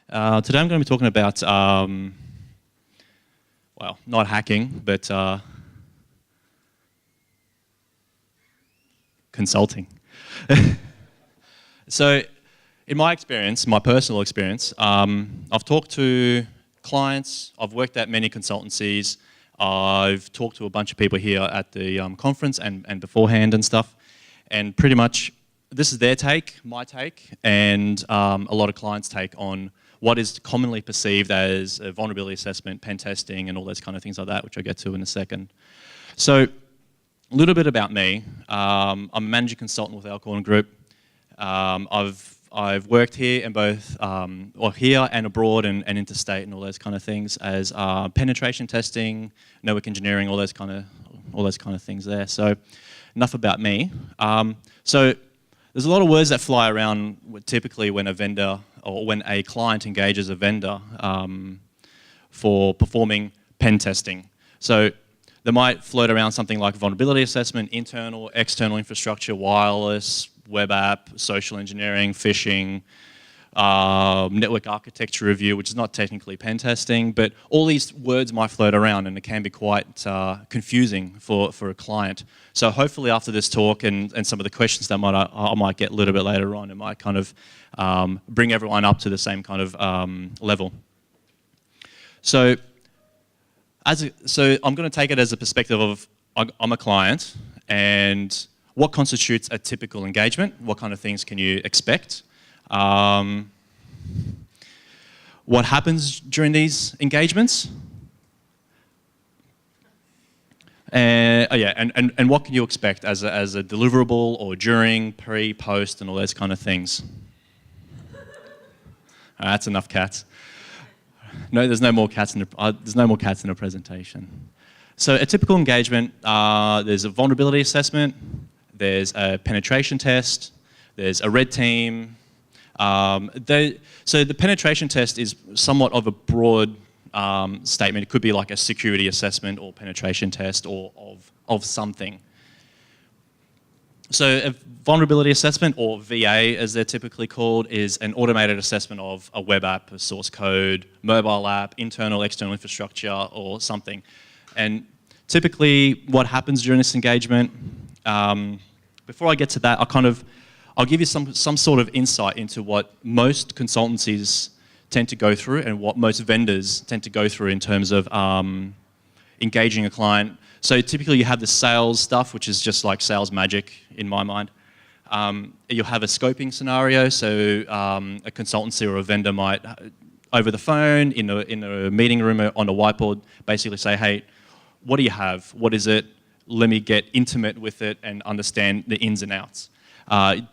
Today I'm going to be talking about, well, not hacking, but consulting. So, in my experience, my personal experience, I've talked to clients, I've worked at many consultancies, I've talked to a bunch of people here at the conference and beforehand and stuff, and pretty much this is their take, my take, and a lot of clients' take on what is commonly perceived as a vulnerability assessment, pen testing, and all those kind of things like that, which I'll get to in a second. So, a little bit about me. I'm a managing consultant with Alcorn Group. I've worked here in both, or here and abroad and interstate and all those kind of things as penetration testing, network engineering, all those kind of things there. So, enough about me. So, there's a lot of words that fly around typically when a vendor or when a client engages a vendor for performing pen testing. So they might float around something like vulnerability assessment, internal, external infrastructure, wireless, web app, social engineering, phishing, network architecture review, which is not technically pen testing, but all these words might float around and it can be quite confusing for a client. So hopefully after this talk and some of the questions that I might get a little bit later on, it might kind of bring everyone up to the same kind of level. So I'm going to take it as a perspective of I'm a client and what constitutes a typical engagement, what kind of things can you expect? What happens during these engagements? And what can you expect as a deliverable or during, pre, post, and all those kind of things? That's enough cats. No, there's no more cats in the presentation. So a typical engagement, there's a vulnerability assessment, there's a penetration test, there's a red team. So the penetration test is somewhat of a broad statement. It could be like a security assessment or penetration test or of something. So a vulnerability assessment, or VA as they're typically called, is an automated assessment of a web app, a source code, mobile app, internal, external infrastructure, or something. And typically what happens during this engagement, before I get to that, I'll give you some sort of insight into what most consultancies tend to go through and what most vendors tend to go through in terms of engaging a client. So typically you have the sales stuff, which is just like sales magic in my mind. You'll have a scoping scenario, so a consultancy or a vendor might, over the phone, in a meeting room, on a whiteboard, basically say, hey, what do you have? What is it? Let me get intimate with it and understand the ins and outs.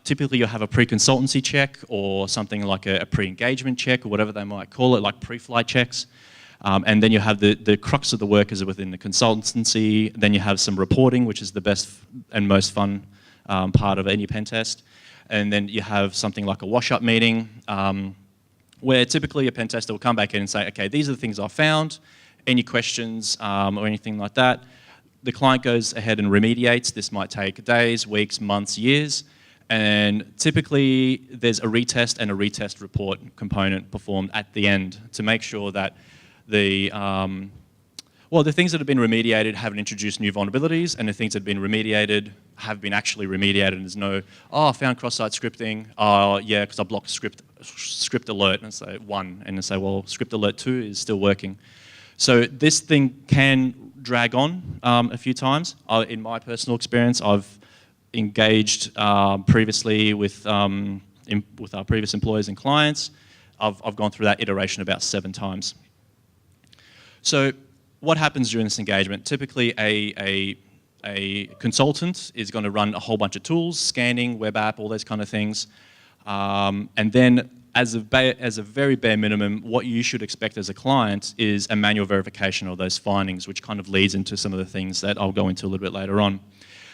Typically you'll have a pre-consultancy check or something like a pre-engagement check or whatever they might call it, like pre-flight checks. And then you have the crux of the work is within the consultancy. Then you have some reporting, which is the best and most fun part of any pen test. And then you have something like a wash-up meeting where typically a pen tester will come back in and say, okay, these are the things I found. Any questions or anything like that? The client goes ahead and remediates. This might take days, weeks, months, years. And typically there's a retest and a retest report component performed at the end to make sure that the things that have been remediated haven't introduced new vulnerabilities, and the things that have been remediated have been actually remediated, and there's no, I found cross-site scripting, yeah, because I blocked script alert, and say 1, and say, well, script alert 2 is still working. So this thing can drag on a few times. In my personal experience, I've engaged previously with our previous employers and clients. I've gone through that iteration about 7 times. So what happens during this engagement? Typically a consultant is going to run a whole bunch of tools, scanning, web app, all those kind of things. And then as a very bare minimum, what you should expect as a client is a manual verification of those findings, which kind of leads into some of the things that I'll go into a little bit later on.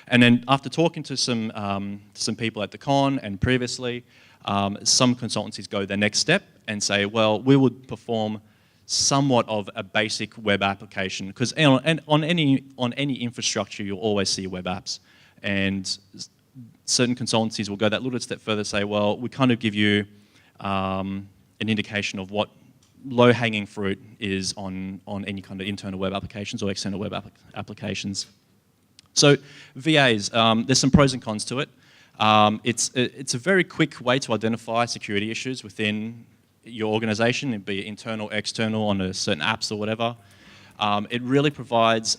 And then after talking to some people at the con and previously, some consultancies go the next step and say, well, we would perform somewhat of a basic web application, because on any infrastructure you'll always see web apps, and certain consultancies will go that little step further, say, well, we kind of give you an indication of what low-hanging fruit is on any kind of internal web applications or external web applications. So VAs, there's some pros and cons to it. It's a very quick way to identify security issues within your organization, be it internal, external, on a certain apps or whatever. It really provides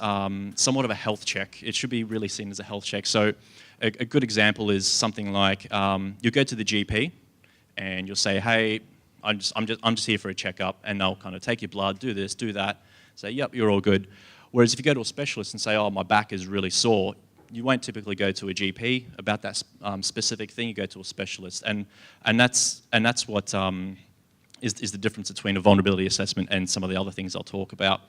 somewhat of a health check. It should be really seen as a health check. So a good example is something like you go to the GP and you'll say, hey, I'm just here for a checkup, and they'll kind of take your blood, do this, do that, say, yep, you're all good. Whereas if you go to a specialist and say, oh, my back is really sore, you won't typically go to a GP about that specific thing. You go to a specialist, and that's what is the difference between a vulnerability assessment and some of the other things I'll talk about.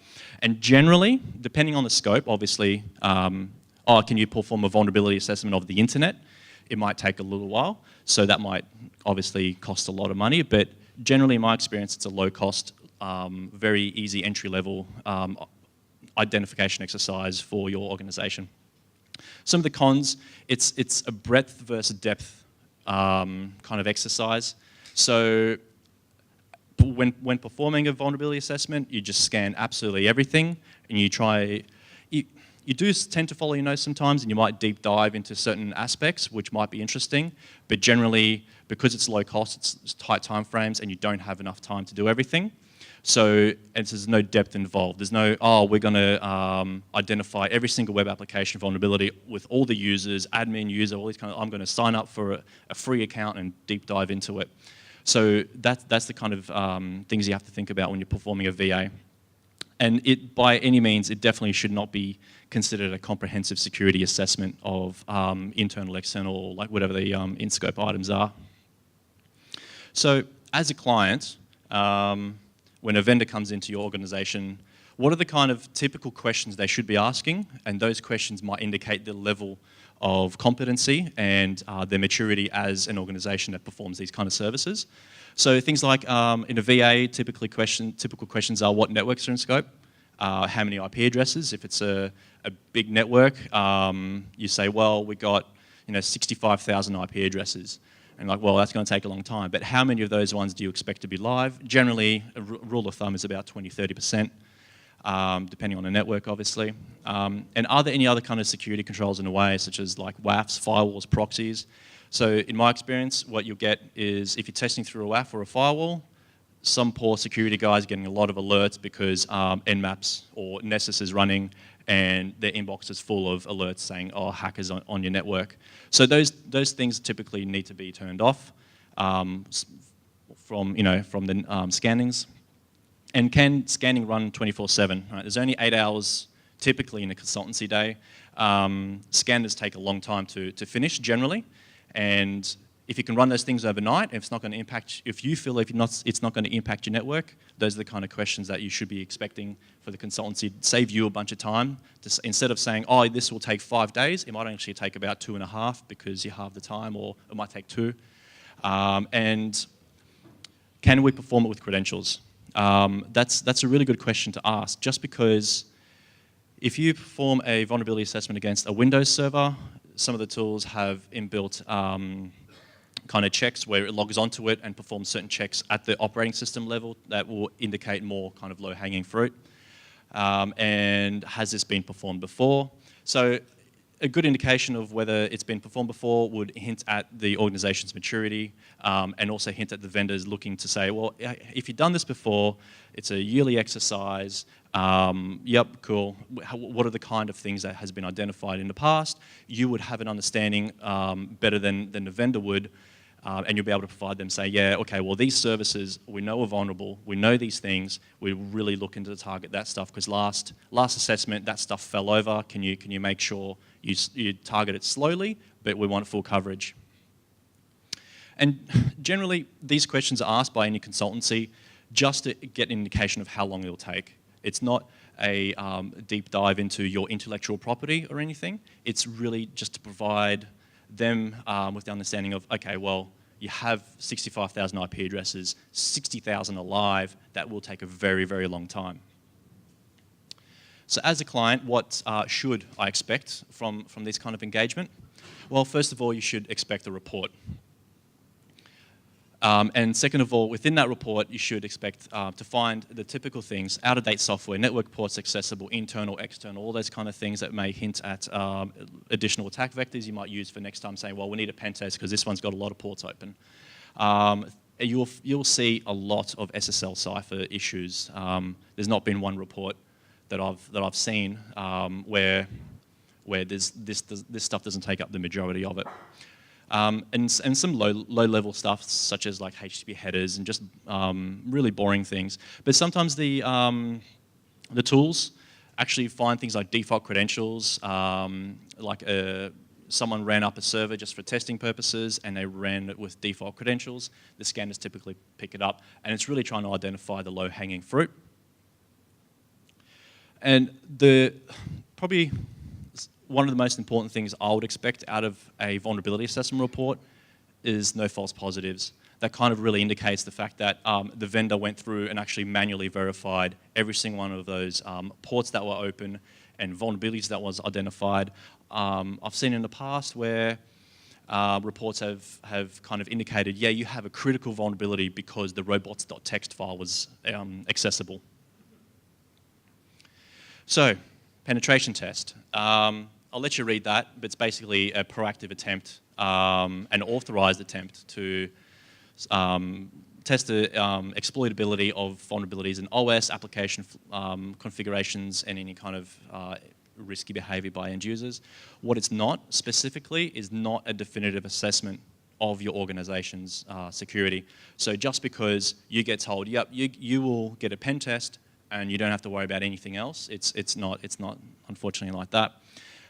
And generally, depending on the scope, obviously, can you perform a vulnerability assessment of the internet? It might take a little while, so that might obviously cost a lot of money, but generally, in my experience, it's a low-cost, very easy entry-level identification exercise for your organization. Some of the cons, it's a breadth versus depth kind of exercise. So when performing a vulnerability assessment, you just scan absolutely everything, and you try. You do tend to follow your nose sometimes, and you might deep dive into certain aspects, which might be interesting. But generally, because it's low cost, it's tight time frames, and you don't have enough time to do everything. So there's no depth involved. There's no, we're going to identify every single web application vulnerability with all the users, admin user, all these kind of. I'm going to sign up for a free account and deep dive into it. So that's the kind of things you have to think about when you're performing a VA. And by any means, it definitely should not be considered a comprehensive security assessment of internal, external, or like whatever the in-scope items are. So as a client, when a vendor comes into your organization, what are the kind of typical questions they should be asking? And those questions might indicate the level of competency and their maturity as an organization that performs these kind of services. So things like in a VA, typical questions are what networks are in scope, how many IP addresses. If it's a big network, you say, well, we got 65,000 IP addresses. And like, well, that's going to take a long time. But how many of those ones do you expect to be live? Generally, a rule of thumb is about 20–30%, depending on the network, obviously. And are there any other kind of security controls in a way, such as like WAFs, firewalls, proxies? So in my experience, what you'll get is if you're testing through a WAF or a firewall, some poor security guys are getting a lot of alerts because Nmaps or Nessus is running and their inbox is full of alerts saying, oh, hackers on your network. So those things typically need to be turned off from the scannings. And can scanning run 24/7? Right? There's only 8 hours typically in a consultancy day. Scanners take a long time to finish generally, and if you can run those things overnight, if it's not going to impact, if you feel it's not going to impact your network, those are the kind of questions that you should be expecting for the consultancy. Save you a bunch of time. Instead of saying, oh, this will take 5 days, it might actually take about 2.5 because you halve the time, or it might take 2. And can we perform it with credentials? That's a really good question to ask, just because if you perform a vulnerability assessment against a Windows server, some of the tools have inbuilt kind of checks where it logs onto it and performs certain checks at the operating system level that will indicate more kind of low-hanging fruit. And has this been performed before? So a good indication of whether it's been performed before would hint at the organization's maturity and also hint at the vendors looking to say, well, if you've done this before, it's a yearly exercise, yep, cool. What are the kind of things that has been identified in the past? You would have an understanding better than the vendor would, and you'll be able to provide them, say, yeah, okay, well, these services we know are vulnerable, we know these things, we're really looking to target that stuff because last assessment, that stuff fell over. Can you make sure you target it slowly, but we want full coverage? And generally, these questions are asked by any consultancy just to get an indication of how long it'll take. It's not a deep dive into your intellectual property or anything. It's really just to provide them with the understanding of, okay, well, you have 65,000 IP addresses, 60,000 are live. That will take a very, very long time. So as a client, what should I expect from this kind of engagement? Well, first of all, you should expect a report. And second of all, within that report, you should expect to find the typical things: out-of-date software, network ports accessible, internal, external, all those kind of things that may hint at additional attack vectors you might use for next time, saying, well, we need a pen test because this one's got a lot of ports open. You'll see a lot of SSL cipher issues. There's not been one report that I've seen where this stuff doesn't take up the majority of it. And some low-level stuff, such as like HTTP headers and just really boring things. But sometimes the tools actually find things like default credentials, someone ran up a server just for testing purposes and they ran it with default credentials. The scanners typically pick it up, and it's really trying to identify the low-hanging fruit. And probably one of the most important things I would expect out of a vulnerability assessment report is no false positives. That kind of really indicates the fact that the vendor went through and actually manually verified every single one of those ports that were open and vulnerabilities that was identified. I've seen in the past where reports have kind of indicated, yeah, you have a critical vulnerability because the robots.txt file was accessible. So, penetration test. I'll let you read that, but it's basically a proactive attempt, an authorized attempt to test the exploitability of vulnerabilities in OS, application configurations, and any kind of risky behavior by end users. What it's not, specifically, is not a definitive assessment of your organization's security. So just because you get told, yep, you will get a pen test and you don't have to worry about anything else, it's not unfortunately like that.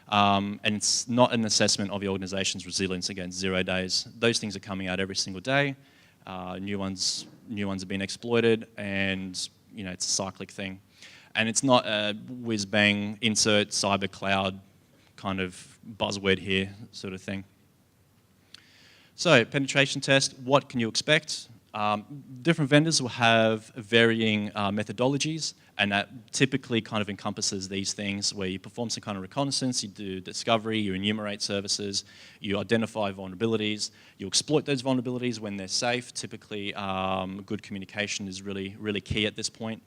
And it's not an assessment of your organization's resilience against 0 days. Those things are coming out every single day. New ones are being exploited, and it's a cyclic thing. And it's not a whiz-bang, insert cyber cloud kind of buzzword here sort of thing. So, penetration test, what can you expect? Different vendors will have varying methodologies, and that typically kind of encompasses these things where you perform some kind of reconnaissance, you do discovery, you enumerate services, you identify vulnerabilities, you exploit those vulnerabilities when they're safe. Typically, good communication is really, really key at this point.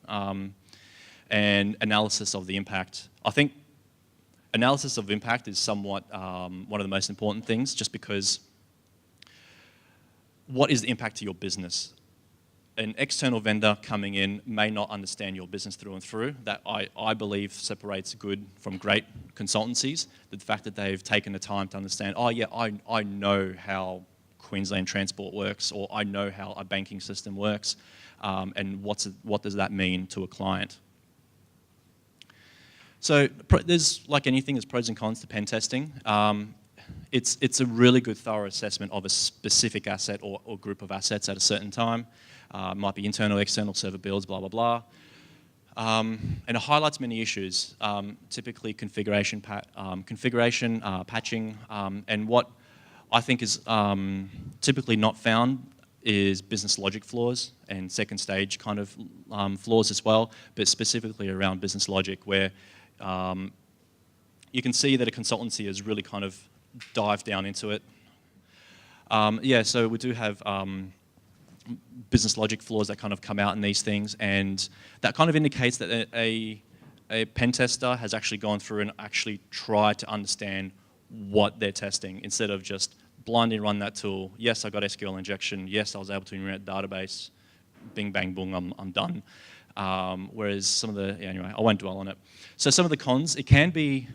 And analysis of the impact. I think analysis of impact is somewhat one of the most important things, just because what is the impact to your business? An external vendor coming in may not understand your business through and through. That I believe separates good from great consultancies. The fact that they've taken the time to understand, oh yeah, I know how Queensland Transport works, or I know how a banking system works, and what does that mean to a client? So there's, like anything, there's pros and cons to pen testing. It's a really good thorough assessment of a specific asset or group of assets at a certain time. Might be internal, external server builds, blah, blah, blah. And it highlights many issues, typically configuration, patching, and what I think is typically not found is business logic flaws and second stage kind of flaws as well, but specifically around business logic, where you can see that a consultancy has really kind of dived down into it. Yeah, so we do have business logic flaws that kind of come out in these things, and that kind of indicates that a pen tester has actually gone through and actually tried to understand what they're testing instead of just blindly run that tool. Yes, I got SQL injection. Yes, I was able to enumerate the database. Bing, bang, boom, I'm done. Whereas some of the, yeah, anyway, I won't dwell on it. So some of the cons, it can be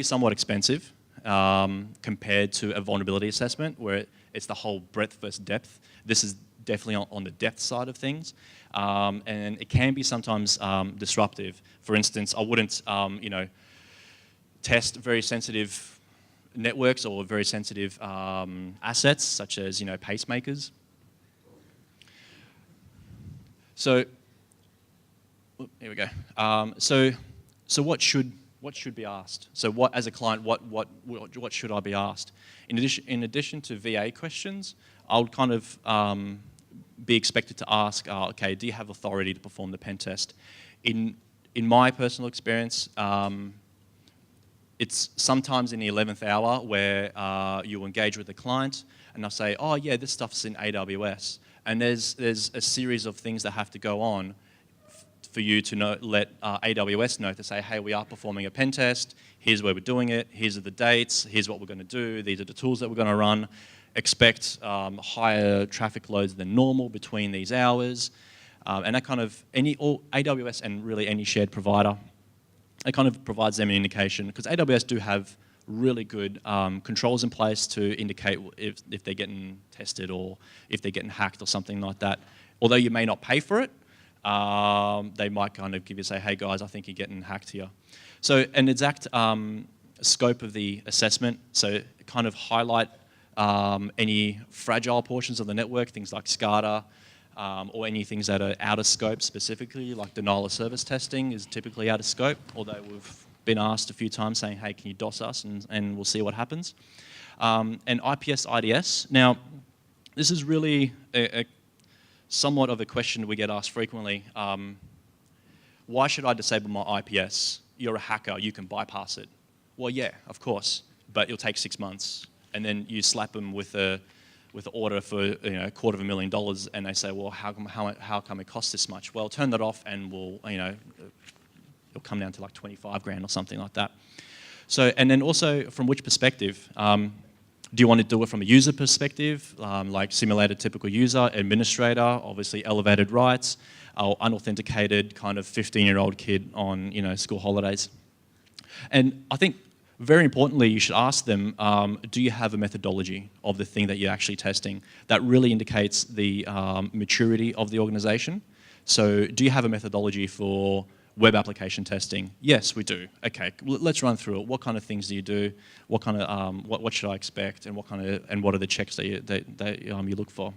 somewhat expensive compared to a vulnerability assessment where it's the whole breadth versus depth. This is definitely on the depth side of things. And it can be sometimes disruptive. For instance, I wouldn't, test very sensitive networks or very sensitive assets, such as, pacemakers. So, here we go. So what should be asked? So what, as a client, what should I be asked? In addition to VA questions, I would kind of be expected to ask, okay, do you have authority to perform the pen test? In my personal experience, it's sometimes in the 11th hour where you engage with the client and they'll say, oh yeah, this stuff's in AWS. And there's a series of things that have to go on for you to let AWS know to say, hey, we are performing a pen test, here's where we're doing it, here's are the dates, here's what we're going to do, these are the tools that we're going to run, expect higher traffic loads than normal between these hours, and that kind of, AWS and really any shared provider, it kind of provides them an indication, because AWS do have really good controls in place to indicate if they're getting tested or if they're getting hacked or something like that. Although you may not pay for it, they might kind of give you, say, hey guys, I think you're getting hacked here. So an exact scope of the assessment, so kind of highlight any fragile portions of the network, things like SCADA, or any things that are out of scope specifically, like denial of service testing is typically out of scope, although we've been asked a few times saying, hey, can you DOS us, and we'll see what happens. And IPS IDS. Now, this is really somewhat of a question we get asked frequently. Why should I disable my IPS? You're a hacker, you can bypass it. Well, yeah, of course, but it'll take 6 months. And then you slap them with an order for $250,000, and they say, well, how come it costs this much? Well, turn that off, and we'll, it'll come down to like 25 grand or something like that. So, and then also from which perspective? Do you want to do it from a user perspective, like simulated typical user, administrator, obviously elevated rights, or unauthenticated kind of 15-year-old kid on school holidays? And I think very importantly, you should ask them, do you have a methodology of the thing that you're actually testing? That really indicates the maturity of the organization. So do you have a methodology for web application testing? Yes, we do. Okay, let's run through it. What kind of things do you do? What kind of what should I expect? And what are the checks that you look for?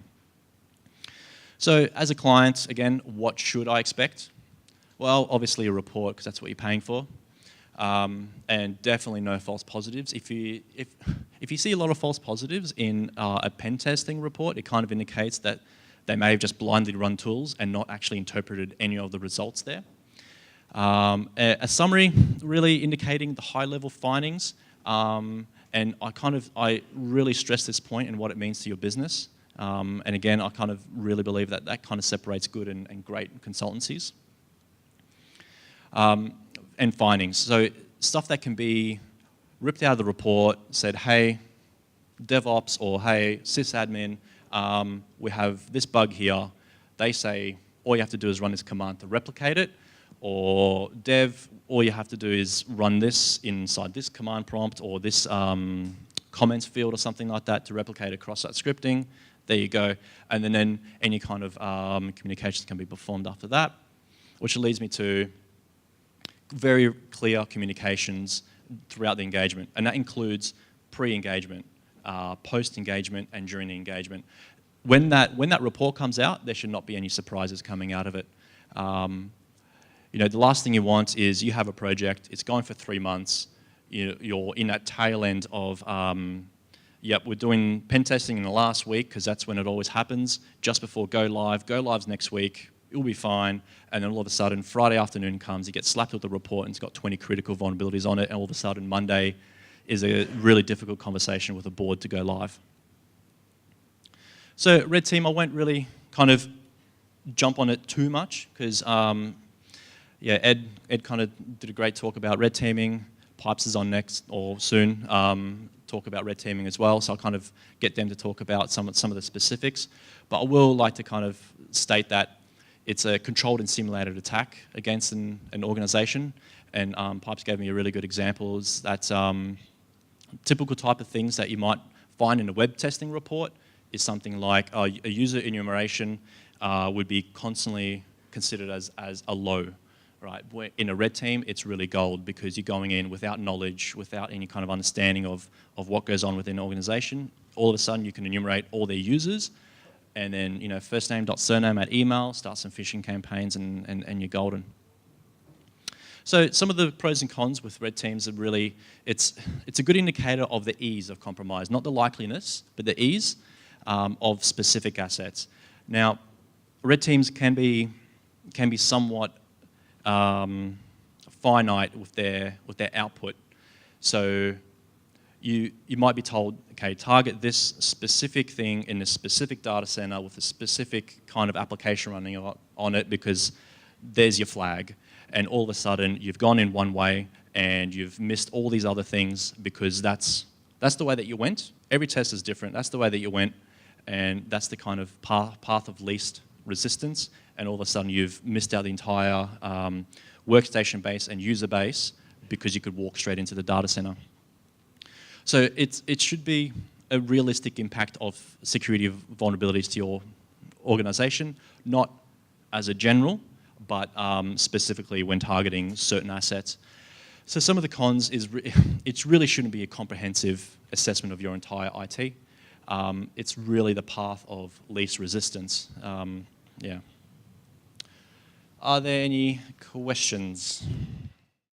So as a client, again, what should I expect? Well, obviously a report, because that's what you're paying for. And definitely no false positives. If you see a lot of false positives in a pen testing report, it kind of indicates that they may have just blindly run tools and not actually interpreted any of the results there. A summary really indicating the high-level findings, and I really stress this point and what it means to your business. And again, I kind of really believe that that kind of separates good and great consultancies. And findings. So stuff that can be ripped out of the report, said, hey, DevOps, or hey, sysadmin, we have this bug here. They say, all you have to do is run this command to replicate it, or dev, all you have to do is run this inside this command prompt or this comments field or something like that to replicate across that scripting. There you go. And then any kind of communications can be performed after that, which leads me to very clear communications throughout the engagement. And that includes pre-engagement, post-engagement, and during the engagement. When that report comes out, there should not be any surprises coming out of it. The last thing you want is you have a project, it's going for 3 months, you're in that tail end of, yep, we're doing pen testing in the last week, because that's when it always happens, just before go live. Go live's next week, it'll be fine, and then all of a sudden, Friday afternoon comes, you get slapped with the report, and it's got 20 critical vulnerabilities on it, and all of a sudden, Monday is a really difficult conversation with a board to go live. So red team, I won't really kind of jump on it too much, because Ed kind of did a great talk about red teaming. Pipes is on next, or soon, talk about red teaming as well, so I'll kind of get them to talk about some of the specifics. But I will like to kind of state that it's a controlled and simulated attack against an organization, and Pipes gave me a really good example. That typical type of things that you might find in a web testing report is something like a user enumeration would be constantly considered as a low, right? Where in a red team, it's really gold, because you're going in without knowledge, without any kind of understanding of what goes on within an organization. All of a sudden, you can enumerate all their users, and then first name dot surname at email, start some phishing campaigns, and you're golden. So some of the pros and cons with red teams are really, it's a good indicator of the ease of compromise, not the likeliness, but the ease of specific assets. Now, red teams can be somewhat finite with their output. So you might be told, okay, target this specific thing in this specific data center with a specific kind of application running on it because there's your flag. And all of a sudden, you've gone in one way and you've missed all these other things because that's the way that you went. Every test is different. That's the way that you went. And that's the kind of path of least resistance. And all of a sudden, you've missed out the entire workstation base and user base because you could walk straight into the data center. So it should be a realistic impact of security vulnerabilities to your organization, not as a general, but specifically when targeting certain assets. So some of the cons is it really shouldn't be a comprehensive assessment of your entire IT. It's really the path of least resistance. Yeah. Are there any questions?